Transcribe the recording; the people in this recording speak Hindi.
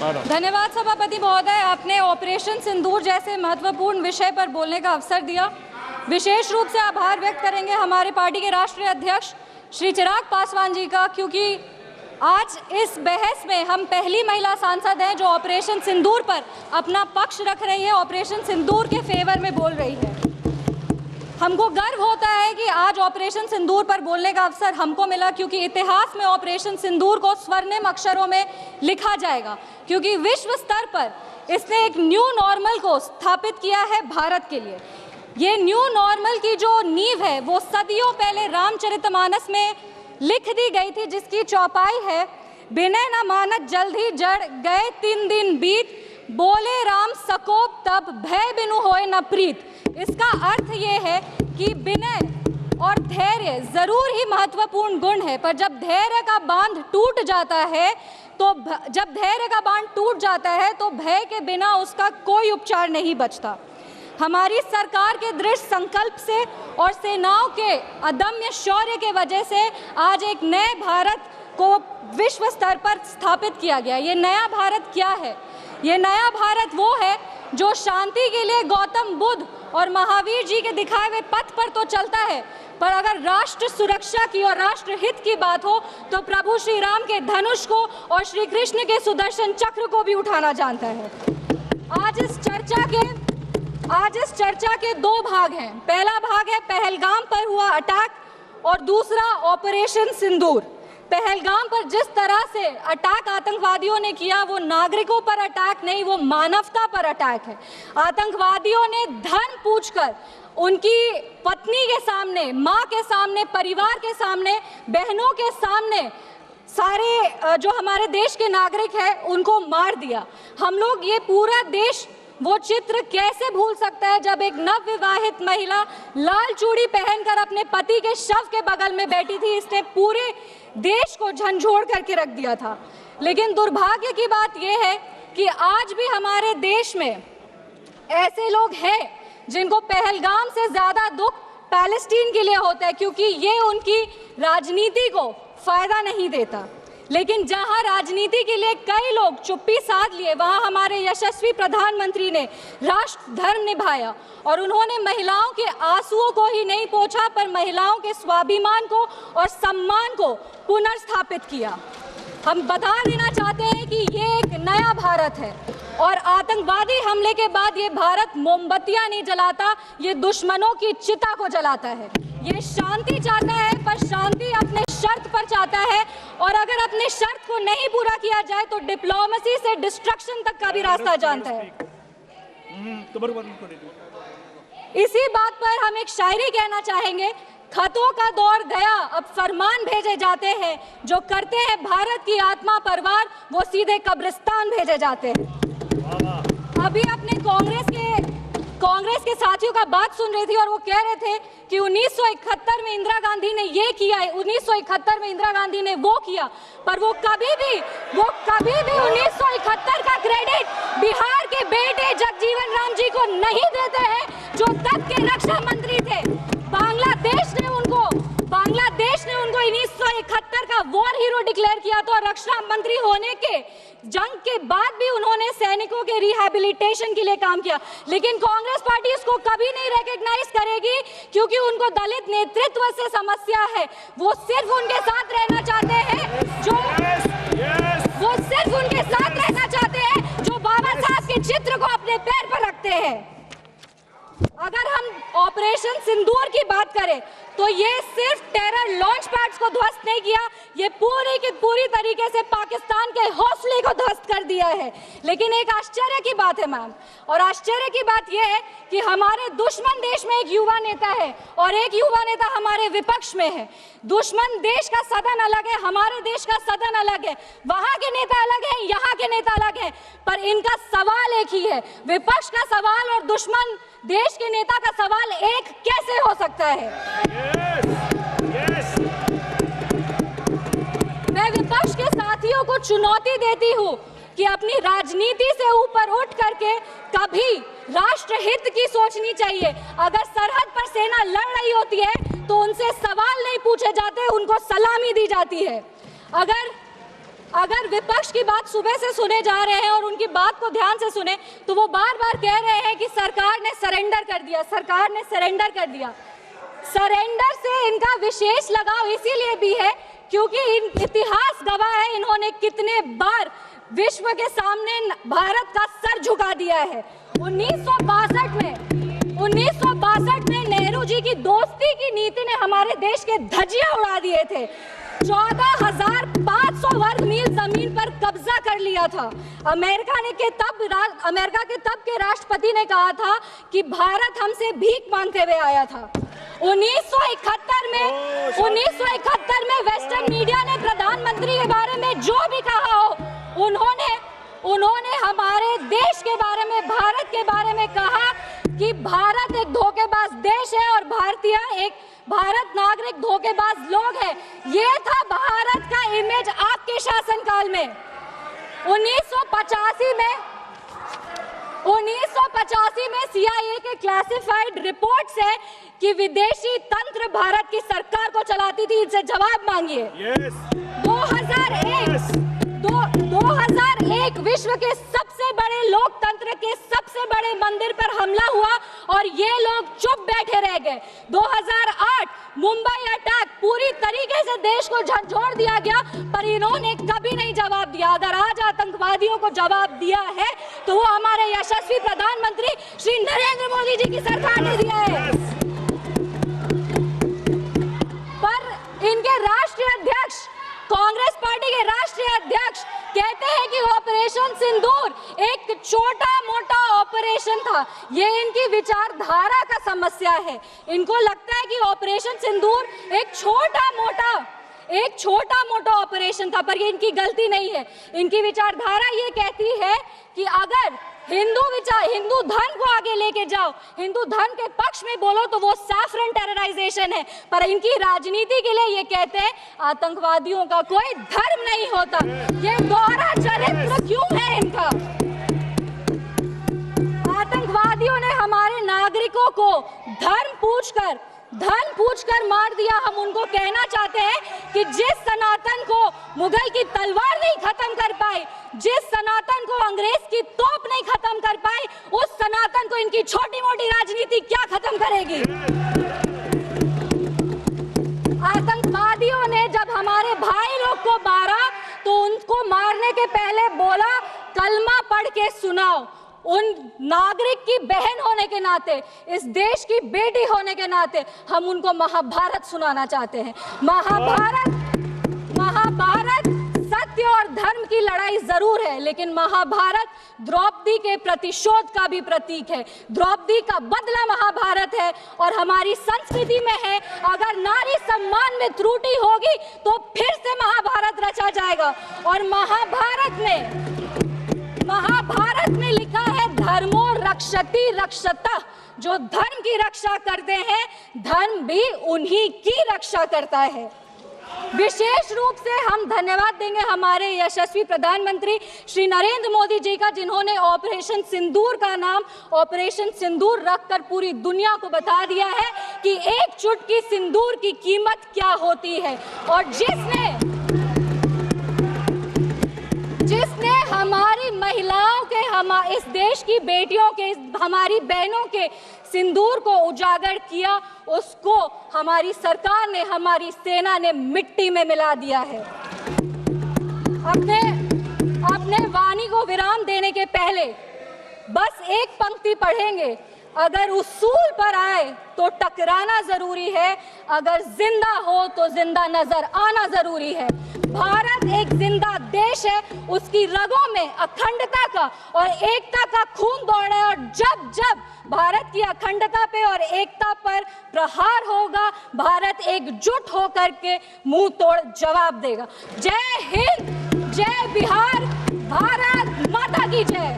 धन्यवाद सभापति महोदय, आपने ऑपरेशन सिंदूर जैसे महत्वपूर्ण विषय पर बोलने का अवसर दिया। विशेष रूप से आभार व्यक्त करेंगे हमारे पार्टी के राष्ट्रीय अध्यक्ष श्री चिराग पासवान जी का, क्योंकि आज इस बहस में हम पहली महिला सांसद हैं जो ऑपरेशन सिंदूर पर अपना पक्ष रख रही है, ऑपरेशन सिंदूर के फेवर में बोल रही है। हमको गर्व होता है कि आज ऑपरेशन सिंदूर पर बोलने का अवसर हमको मिला, क्योंकि इतिहास में ऑपरेशन सिंदूर को स्वर्णिम अक्षरों में लिखा जाएगा, क्योंकि विश्व स्तर पर इसने एक न्यू नॉर्मल को स्थापित किया है भारत के लिए। ये न्यू नॉर्मल की जो नींव है वो सदियों पहले रामचरितमानस में लिख दी गई थी, जिसकी चौपाई है, बिनय न मानत जल्द ही जड़ गए 3 दिन बीत, बोले राम सकोप तब भय बिनु होए न प्रीत। इसका अर्थ ये है कि विनय और धैर्य जरूर ही महत्वपूर्ण गुण है, पर जब धैर्य का बांध टूट जाता है तो भय के बिना उसका कोई उपचार नहीं बचता। हमारी सरकार के दृढ़ संकल्प से और सेनाओं के अदम्य शौर्य के वजह से आज एक नए भारत को विश्व स्तर पर स्थापित किया गया। ये नया भारत क्या है? ये नया भारत वो है जो शांति के लिए गौतम बुद्ध और महावीर जी के दिखाए हुए पथ पर तो चलता है, पर अगर राष्ट्र सुरक्षा की और राष्ट्र हित की बात हो तो प्रभु श्री राम के धनुष को और श्री कृष्ण के सुदर्शन चक्र को भी उठाना जानता है। आज इस चर्चा के 2 भाग हैं। पहला भाग है पहलगाम पर हुआ अटैक और दूसरा ऑपरेशन सिंदूर। पहलगाम पर जिस तरह से अटैक आतंकवादियों ने किया वो नागरिकों पर अटैक नहीं, वो मानवता पर अटैक है। आतंकवादियों ने धर्म पूछकर उनकी पत्नी के सामने, माँ के सामने, परिवार के सामने, बहनों के सामने सारे जो हमारे देश के नागरिक हैं उनको मार दिया। हम लोग ये पूरा देश वो चित्र कैसे भूल सकता है जब एक नवविवाहित महिला लाल चूड़ी पहनकर अपने पति के शव के बगल में बैठी थी। इसने पूरे देश को झंझोड़ करके रख दिया था। लेकिन दुर्भाग्य की बात यह है कि आज भी हमारे देश में ऐसे लोग हैं जिनको पहलगाम से ज्यादा दुख पैलेस्टीन के लिए होता है, क्योंकि ये उनकी राजनीति को फायदा नहीं देता। लेकिन जहां राजनीति के लिए कई लोग चुप्पी साध लिए, वहां हमारे यशस्वी प्रधानमंत्री ने राष्ट्र धर्म निभाया और उन्होंने महिलाओं के आंसुओं को ही नहीं पोंछा, पर महिलाओं के स्वाभिमान को और सम्मान को पुनर्स्थापित किया। हम बता देना चाहते हैं कि ये एक नया भारत है और आतंकवादी हमले के बाद ये भारत मोमबत्तियां नहीं जलाता, ये दुश्मनों की चिता को जलाता है। ये शांति चाहता है, पर शांति अपने शर्त पर चाहता है, और अगर अपने शर्त को नहीं पूरा किया जाए तो डिप्लोमेसी से डिस्ट्रक्शन तक का भी रास्ता जानता है। इसी बात पर हम एक शायरी कहना चाहेंगे, खतों का दौर गया अब फरमान भेजे जाते हैं, जो करते हैं भारत की आत्मा परवार वो सीधे कब्रिस्तान भेजे जाते हैं। अभी अपने कांग्रेस के साथियों का बात सुन रही थी और वो कह रहे थे कि 1971 में इंदिरा गांधी ने ये किया है, 1971 में इंदिरा गांधी ने वो किया, पर वो कभी भी 1971 का क्रेडिट बिहार के बेटे जगजीवन राम जी को नहीं देते हैं, जो तब के रक्षा मंत्री थे। बांग्लादेश ने उनको 1971 का वॉर हीरो डिक्लेयर किया था, और रक्षा मंत्री होने के जंग के बाद भी उन्होंने सैनिकों के रिहैबिलिटेशन के लिए काम किया। लेकिन कांग्रेस पार्टी इसको कभी नहीं रिकॉग्नाइज करेगी, क्योंकि उनको दलित नेतृत्व से समस्या है। वो सिर्फ उनके साथ रहना चाहते हैं जो बाबा साहब के चित्र को अपने पैर पर रखते हैं। अगर हम ऑपरेशन सिंदूर की बात करें तो ये सिर्फ टेरर लॉन्च पैड्स को ध्वस्त नहीं किया, ये पूरी की पूरी तरीके से पाकिस्तान के हौसले को ध्वस्त कर दिया है। लेकिन एक आश्चर्य की बात है मैम, और आश्चर्य की बात यह है कि हमारे दुश्मन देश में एक युवा नेता है और एक युवा नेता हमारे विपक्ष में है। दुश्मन देश का सदन अलग है, हमारे देश का सदन अलग है, वहां के नेता अलग है, यहाँ के नेता अलग है, पर इनका सवाल एक ही है। विपक्ष का सवाल और दुश्मन देश के नेता का सवाल एक कैसे हो सकता है? मैं विपक्ष के साथियों को चुनौती देती हूँ कि अपनी राजनीति से ऊपर उठ करके कभी राष्ट्र हित की सोचनी चाहिए। अगर सरहद पर सेना लड़ रही होती है तो उनसे सवाल नहीं पूछे जाते, उनको सलामी दी जाती है। अगर विपक्ष की बात सुबह से सुने जा रहे हैं और उनकी बात को ध्यान से सुने तो वो बार बार कह रहे हैं कि सरकार ने सरेंडर कर दिया, सरकार ने सरेंडर कर दिया। सरेंडर से इनका विशेष लगाव इसीलिए भी है क्योंकि इतिहास गवाह है इन्होंने कितने बार विश्व के सामने भारत का सर झुका दिया है। 1962 में नेहरू जी की दोस्ती की नीति ने हमारे देश के धज्जियां उड़ा दिए थे। 14,500 वर्ग मील जमीन पर कब्जा कर लिया था। अमेरिका के तब के राष्ट्रपति ने कहा था कि भारत हमसे भीख मांगते हुए आया था। 1971 में वेस्टर्न मीडिया ने प्रधानमंत्री के बारे में जो भी कहा हो, उन्होंने हमारे देश के बारे में, भारत के बारे में कहा कि भारत एक धोखेबाज देश है और भारत नागरिक धोखेबाज लोग हैं। ये था भारत का इमेज आपके शासनकाल में। 1985 में CIA के क्लासिफाइड रिपोर्ट्स है कि विदेशी तंत्र भारत की सरकार को चलाती थी। इनसे जवाब मांगिए। 2001 विश्व के सबसे बड़े लोकतंत्र के सबसे बड़े मंदिर पर हमला हुआ और ये लोग चुप बैठे रह गए। 2008 मुंबई अटैक, पूरी तरीके से देश को झकझोर दिया गया, पर इन्होंने कभी नहीं जवाब दिया। अगर आज आतंकवादियों को जवाब दिया है तो वो हमारे यशस्वी प्रधानमंत्री श्री नरेंद्र मोदी जी की सरकार ने दिया है। पर इनके राष्ट्रीय अध्यक्ष, कांग्रेस पार्टी के राष्ट्रीय अध्यक्ष कहते हैं कि ऑपरेशन सिंदूर एक छोटा मोटा ऑपरेशन था। ये इनकी विचारधारा का समस्या है। इनको लगता है कि ऑपरेशन सिंदूर एक छोटा मोटा ऑपरेशन था, पर ये इनकी गलती नहीं है। इनकी विचारधारा ये कहती है कि अगर हिंदू धर्म को आगे लेके जाओ, हिंदू धर्म के पक्ष में बोलो तो वो सैफरन टेरराइजेशन है। पर इनकी राजनीति के लिए ये कहते हैं आतंकवादियों का कोई धर्म नहीं होता। ये दोहरा चरित्र क्यों है इनका? आतंकवादियों ने हमारे नागरिकों को धर्म पूछकर मार दिया। हम उनको कहना चाहते हैं कि जिस सनातन को मुगल की तलवार नहीं खत्म कर पाई, जिस सनातन को अंग्रेज की तोप नहीं खत्म कर पाई, उस सनातन को इनकी छोटी मोटी राजनीति क्या खत्म करेगी? आतंकवादियों ने जब हमारे भाई लोग को मारा तो उनको मारने के पहले बोला कलमा पढ़ के सुनाओ। उन नागरिक की बहन होने के नाते, इस देश की बेटी होने के नाते हम उनको महाभारत सुनाना चाहते हैं। महाभारत सत्य और धर्म की लड़ाई जरूर है, लेकिन महाभारत द्रौपदी के प्रतिशोध का भी प्रतीक है। द्रौपदी का बदला महाभारत है और हमारी संस्कृति में है, अगर नारी सम्मान में त्रुटि होगी तो फिर से महाभारत रचा जाएगा। और महाभारत में लिखा है धर्मो रक्षति रक्षतः, जो धर्म की रक्षा करते हैं धर्म भी उन्हीं की रक्षा करता है। विशेष रूप से हम धन्यवाद देंगे हमारे यशस्वी प्रधानमंत्री श्री नरेंद्र मोदी जी का, जिन्होंने ऑपरेशन सिंदूर का नाम ऑपरेशन सिंदूर रखकर पूरी दुनिया को बता दिया है कि एक चुटकी सिंदूर की कीमत क्या होती है। और जिसने हमारी महिलाओं के, इस देश की बेटियों के, हमारी बहनों के सिंदूर को उजागर किया, उसको हमारी सरकार ने, हमारी सेना ने मिट्टी में मिला दिया है। अपने वाणी को विराम देने के पहले बस एक पंक्ति पढ़ेंगे। अगर उसूल पर आए तो टकराना जरूरी है, अगर जिंदा हो तो जिंदा नजर आना जरूरी है। भारत एक जिंदा देश है, उसकी रगों में अखंडता का और एकता का खून दौड़ा है और जब जब भारत की अखंडता पे और एकता पर प्रहार होगा, भारत एकजुट होकर के मुंह तोड़ जवाब देगा। जय हिंद, जय बिहार, भारत माता की जय।